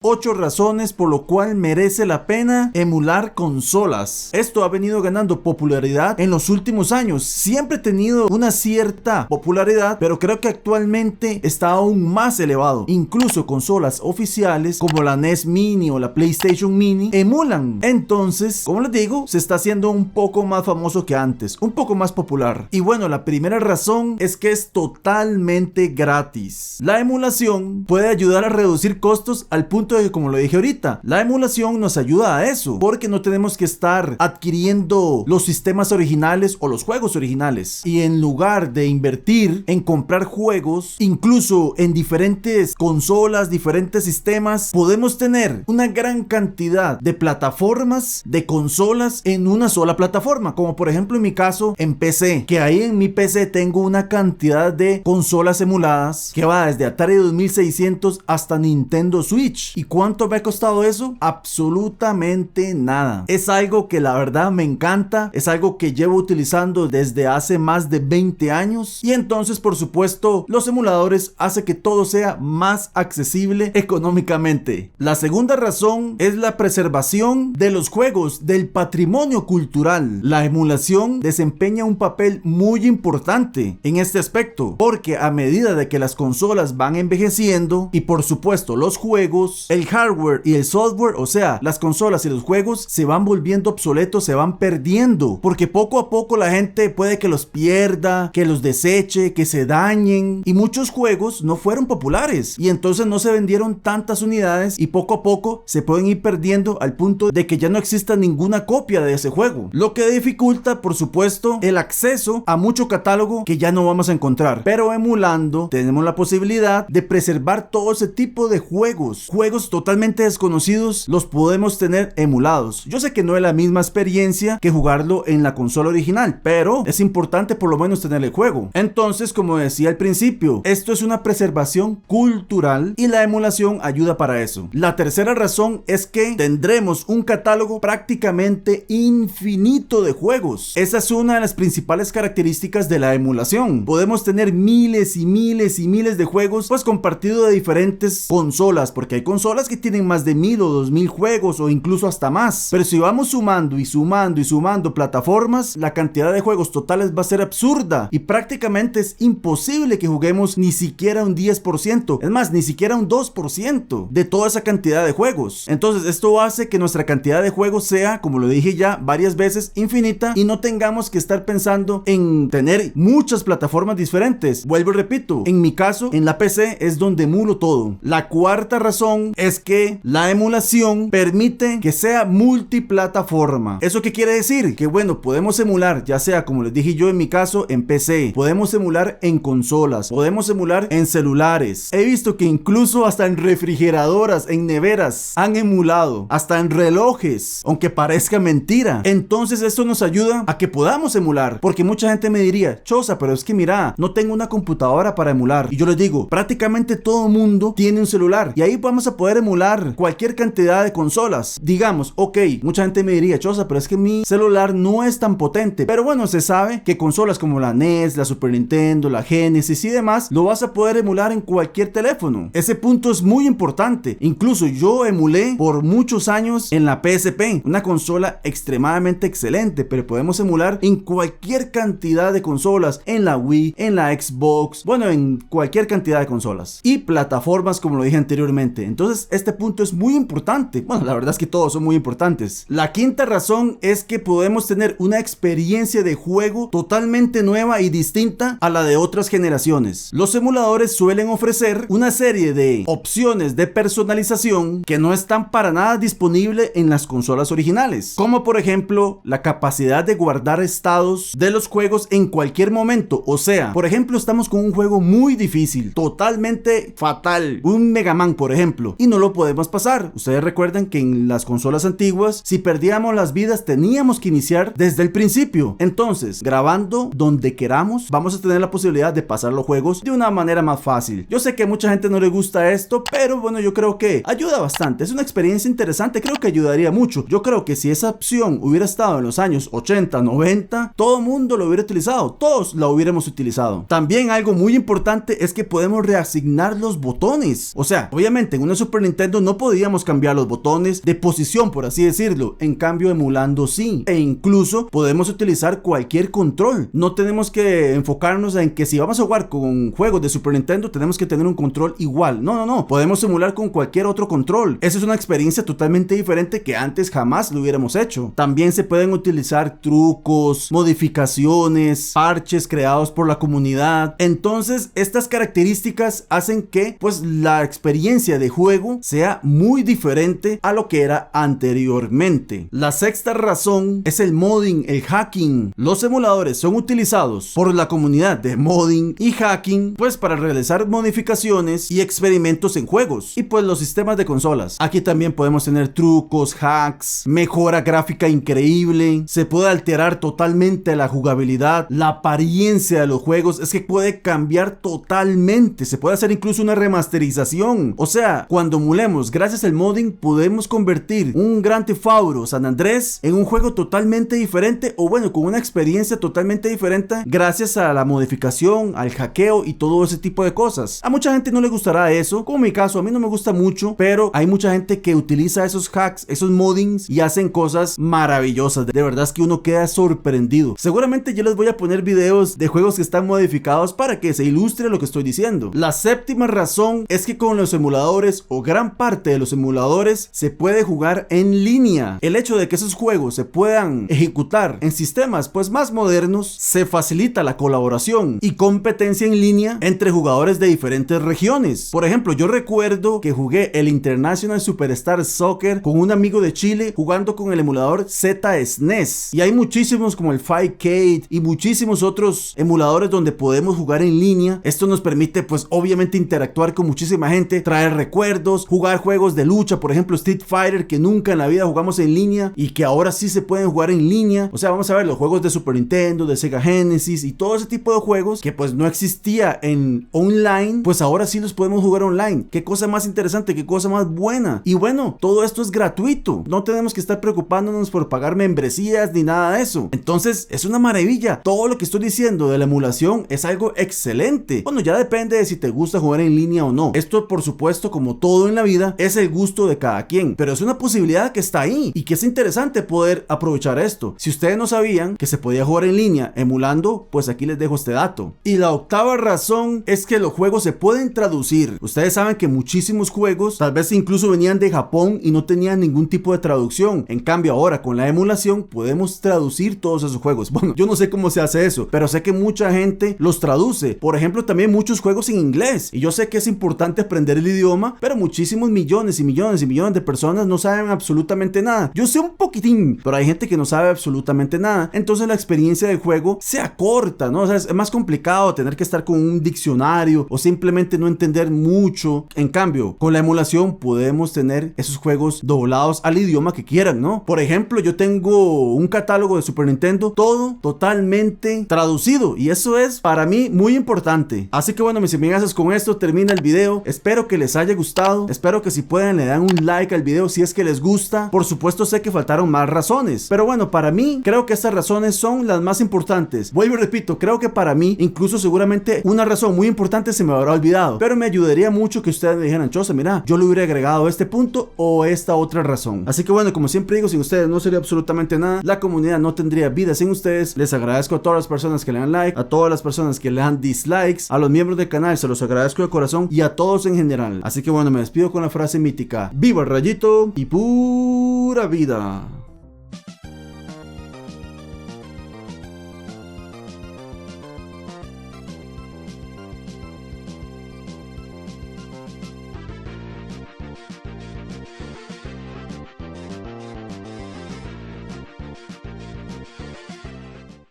8 razones por lo cual merece la pena emular consolas. Esto ha venido ganando popularidad en los últimos años. Siempre ha tenido una cierta popularidad, pero creo que actualmente está aún más elevado. Incluso consolas oficiales como la NES Mini o la PlayStation Mini emulan. Entonces, como les digo, se está haciendo un poco más famoso que antes, un poco más popular. Y bueno, la primera razón es que es totalmente gratis. La emulación puede ayudar a reducir costos al punto de que, como lo dije ahorita, la emulación nos ayuda a eso, porque no tenemos que estar adquiriendo los sistemas originales o los juegos originales, y en lugar de invertir en comprar juegos, incluso en diferentes consolas, diferentes sistemas, podemos tener una gran cantidad de plataformas, de consolas en una sola plataforma, como por ejemplo en mi caso en PC, que ahí en mi PC tengo una cantidad de consolas emuladas que va desde Atari 2600 hasta Nintendo Switch. ¿Y cuánto me ha costado eso? Absolutamente nada. Es algo que la verdad me encanta, es algo que llevo utilizando desde hace más de 20 años, y entonces por supuesto los emuladores hacen que todo sea más accesible económicamente. La segunda razón es la preservación de los juegos, del patrimonio cultural. La emulación desempeña un papel muy importante en este aspecto, porque a medida de que las consolas van envejeciendo y por supuesto los juegos, el hardware y el software, o sea, las consolas y los juegos se van volviendo obsoletos, se van perdiendo, porque poco a poco la gente puede que los pierda, que los deseche, que se dañen, y muchos juegos no fueron populares y entonces no se vendieron tantas unidades y poco a poco se pueden ir perdiendo al punto de que ya no exista ninguna copia de ese juego, lo que dificulta por supuesto el acceso a mucho catálogo que ya no vamos a encontrar. Pero emulando tenemos la posibilidad de preservar todo ese tipo de juegos totalmente desconocidos, los podemos tener emulados. Yo sé que no es la misma experiencia que jugarlo en la consola original, pero es importante por lo menos tener el juego. Entonces, como decía al principio, esto es una preservación cultural y la emulación ayuda para eso. La tercera razón es que tendremos un catálogo prácticamente infinito de juegos. Esa es una de las principales características de la emulación. Podemos tener miles y miles y miles de juegos, pues compartido de diferentes consolas, porque hay consolas que tienen más de 1000 o 2000 juegos o incluso hasta más. Pero si vamos sumando y sumando y sumando plataformas, la cantidad de juegos totales va a ser absurda y prácticamente es imposible que juguemos ni siquiera un 10%, es más, ni siquiera un 2% de toda esa cantidad de juegos. Entonces esto hace que nuestra cantidad de juegos sea, como lo dije ya varias veces, infinita, y no tengamos que estar pensando en tener muchas plataformas diferentes. Vuelvo y repito, en mi caso, en la PC es donde emulo todo. La cuarta razón es que la emulación permite que sea multiplataforma. ¿Eso qué quiere decir? Que bueno, podemos emular, ya sea como les dije yo en mi caso, en PC, podemos emular en consolas, podemos emular en celulares. He visto que incluso hasta en refrigeradoras, en neveras, han emulado, hasta en relojes, aunque parezca mentira. Entonces esto nos ayuda a que podamos emular, porque mucha gente me diría, Choza, pero es que mira, no tengo una computadora para emular. Y yo les digo, prácticamente todo mundo tiene un celular y ahí vamos a poder emular cualquier cantidad de consolas. Digamos, ok, mucha gente me diría, Choza, pero es que mi celular no es tan potente. Pero bueno, se sabe que consolas como la NES, la Super Nintendo, la Genesis y demás, lo vas a poder emular en cualquier teléfono. Ese punto es muy importante. Incluso yo emulé por muchos años en la PSP, una consola extremadamente excelente, pero podemos emular en cualquier cantidad de consolas, en la Wii, en la Xbox, bueno, en cualquier cantidad de consolas y plataformas, como lo dije anteriormente. Entonces este punto es muy importante. Bueno, la verdad es que todos son muy importantes. La quinta razón es que podemos tener una experiencia de juego totalmente nueva y distinta a la de otras generaciones. Los emuladores suelen ofrecer una serie de opciones de personalización que no están para nada disponibles en las consolas originales, como por ejemplo la capacidad de guardar estados de los juegos en cualquier momento. O sea, por ejemplo, estamos con un juego muy difícil, totalmente fatal, un Mega Man por ejemplo, y no lo podemos pasar. Ustedes recuerdan que en las consolas antiguas, si perdíamos las vidas teníamos que iniciar desde el principio. Entonces, grabando donde queramos, vamos a tener la posibilidad de pasar los juegos de una manera más fácil. Yo sé que a mucha gente no le gusta esto, pero bueno, yo creo que ayuda bastante. Es una experiencia interesante, creo que ayudaría mucho. Yo creo que si esa opción hubiera estado en los años 80, 90, todo el mundo lo hubiera utilizado, todos la hubiéramos utilizado. También algo muy importante es que podemos reasignar los botones. O sea, obviamente en una Super Super Nintendo no podíamos cambiar los botones de posición, por así decirlo. En cambio, emulando sí. E incluso podemos utilizar cualquier control. No tenemos que enfocarnos en que si vamos a jugar con juegos de Super Nintendo tenemos que tener un control igual. No. Podemos emular con cualquier otro control. Esa es una experiencia totalmente diferente que antes jamás lo hubiéramos hecho. También se pueden utilizar trucos, modificaciones, parches creados por la comunidad. Entonces, estas características hacen que pues la experiencia de juego sea muy diferente a lo que era anteriormente. La sexta razón es el modding, el hacking. Los emuladores son utilizados por la comunidad de modding y hacking pues para realizar modificaciones y experimentos en juegos y pues los sistemas de consolas. Aquí también podemos tener trucos, hacks, mejora gráfica increíble, se puede alterar totalmente la jugabilidad, la apariencia de los juegos, es que puede cambiar totalmente, se puede hacer incluso una remasterización. O sea, cuando emulemos gracias al modding podemos convertir un Grand Theft Auto San Andrés en un juego totalmente diferente, o bueno, con una experiencia totalmente diferente gracias a la modificación, al hackeo y todo ese tipo de cosas. A mucha gente no le gustará eso, como en mi caso, a mí no me gusta mucho, pero hay mucha gente que utiliza esos hacks, esos moddings y hacen cosas maravillosas. De verdad es que uno queda sorprendido. Seguramente yo les voy a poner videos de juegos que están modificados para que se ilustre lo que estoy diciendo. La séptima razón es que con los emuladores o gran parte de los emuladores se puede jugar en línea. El hecho de que esos juegos se puedan ejecutar en sistemas pues más modernos, se facilita la colaboración y competencia en línea entre jugadores de diferentes regiones. Por ejemplo, yo recuerdo que jugué el International Superstar Soccer con un amigo de Chile jugando con el emulador Z-SNES, y hay muchísimos como el Fightcade y muchísimos otros emuladores donde podemos jugar en línea. Esto nos permite pues obviamente interactuar con muchísima gente, traer recuerdos, jugar juegos de lucha, por ejemplo Street Fighter, que nunca en la vida jugamos en línea y que ahora sí se pueden jugar en línea. O sea, vamos a ver los juegos de Super Nintendo, de Sega Genesis y todo ese tipo de juegos que pues no existía en online, pues ahora sí los podemos jugar online. Qué cosa más interesante, qué cosa más buena. Y bueno, todo esto es gratuito, no tenemos que estar preocupándonos por pagar membresías ni nada de eso. Entonces es una maravilla. Todo lo que estoy diciendo de la emulación es algo excelente. Bueno, ya depende de si te gusta jugar en línea o no. Esto, por supuesto, como todo en la vida, es el gusto de cada quien, pero es una posibilidad que está ahí y que es interesante poder aprovechar esto. Si ustedes no sabían que se podía jugar en línea emulando, pues aquí les dejo este dato. Y la octava razón es que los juegos se pueden traducir. Ustedes saben que muchísimos juegos tal vez incluso venían de Japón y no tenían ningún tipo de traducción. En cambio ahora con la emulación podemos traducir todos esos juegos. Bueno, yo no sé cómo se hace eso, pero sé que mucha gente los traduce. Por ejemplo, también muchos juegos en inglés. Y yo sé que es importante aprender el idioma, pero muchísimos millones y millones y millones de personas no saben absolutamente nada. Yo sé un poquitín, pero hay gente que no sabe absolutamente nada. Entonces la experiencia del juego se acorta, ¿no? O sea, es más complicado tener que estar con un diccionario o simplemente no entender mucho. En cambio, con la emulación podemos tener esos juegos doblados al idioma que quieran, ¿no? Por ejemplo, yo tengo un catálogo de Super Nintendo, todo totalmente traducido, y eso es para mí muy importante. Así que bueno, mis amigas, con esto termina el video. Espero que les haya gustado. Espero que si pueden le dan un like al video si es que les gusta. Por supuesto sé que faltaron más razones, pero bueno, para mí creo que estas razones son las más importantes. Vuelvo y repito, creo que para mí incluso seguramente una razón muy importante se me habrá olvidado, pero me ayudaría mucho que ustedes me dijeran: Chosa, mira, yo le hubiera agregado este punto o esta otra razón. Así que bueno, como siempre digo, sin ustedes no sería absolutamente nada. La comunidad no tendría vida sin ustedes. Les agradezco a todas las personas que le dan like, a todas las personas que le dan dislikes, a los miembros del canal se los agradezco de corazón y a todos en general. Así que bueno, me despido con la frase mítica: viva el rayito y pura vida.